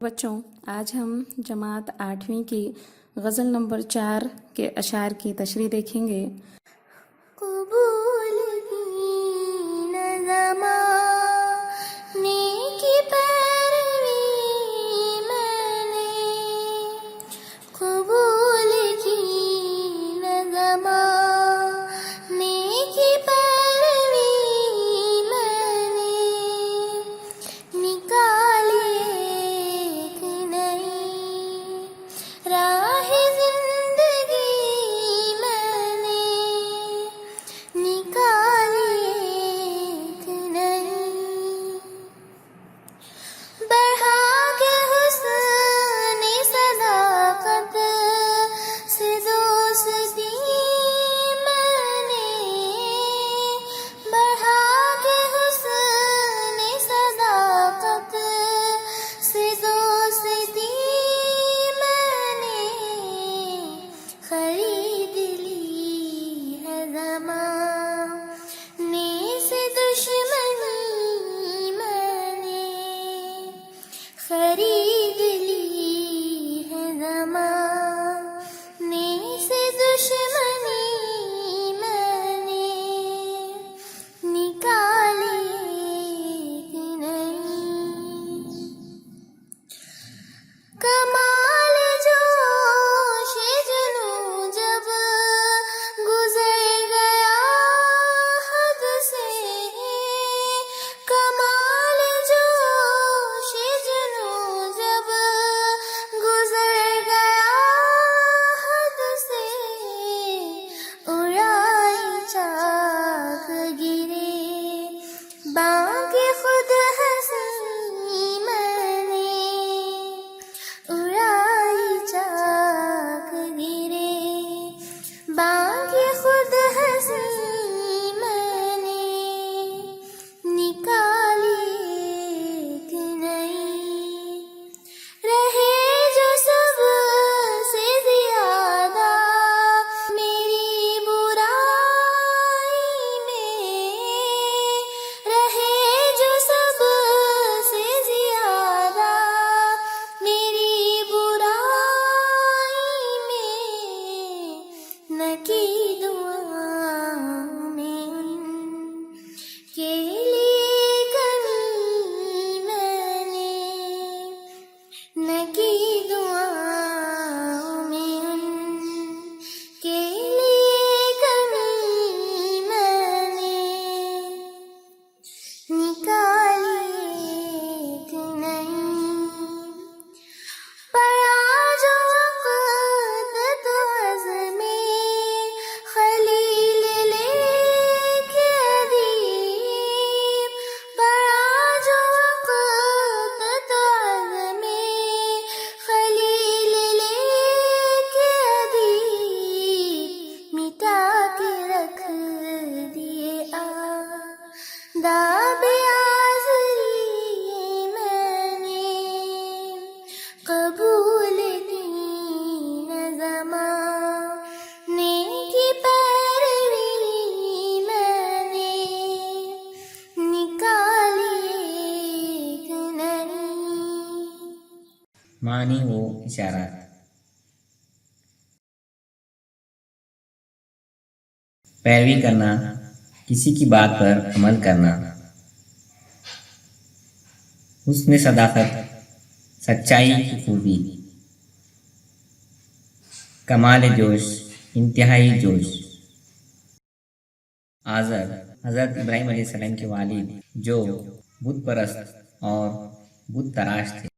بچوں، آج ہم جماعت 8ویں کی غزل نمبر 4 کے اشعار کی تشریح دیکھیں گے۔ قبول کی نظمانے کی پیروی میں نے، قبول کی نظمانے کی پیروی میں نے، نکالی ایک نئی راہ زندگی میں نے، نکالی ایک نئی بڑھا کے حسن صداقت سے دوستی میں نے، بڑھا کے حسن صداقت سے دوستی میں نے، خرید لی ہے زمانے سے دشمنی میں نے، خرید لی ہے زمانے سے دشمنی میں نے، نکالی ایک نئی کمال جوش جنوں جب گزر گیا حد سے، کمال جوش جنوں جب گزر گیا حد سے، اڑائی چاک گرے بانگ خود ہنسی میں نے، اڑائی چاک گرے بانگ خود ہنسی میں نے، نکالی ایک نئی رہے جو سب سے زیادہ میری برائی میں، رہے جو سب سے زیادہ میری برائی میں، نہ کی دعاؤں میں ان کے لیے کمی میں نے، نہ کی دعاؤں میں ان کے لیے کمی میں نے، نکالی ایک نئی پڑا جو وقت تو عزم خلیل لے کے ادیب، پڑا جو وقت تو عزم خلیل لے کے ادیب، مٹا کے رکھ دیے آداب آزری میں نے، قبول کی نظمانے کی پیروی میں نے، نکالی ایک نئی معنی و اشارات۔ پیروی کرنا، کسی کی بات پر عمل کرنا۔ حسن صداقت، سچائی کی خوبی۔ کمال جوش، انتہائی جوش۔ آزر، حضرت ابراہیم علیہ السلام کے والد جو بت پرست اور بت تراش تھے۔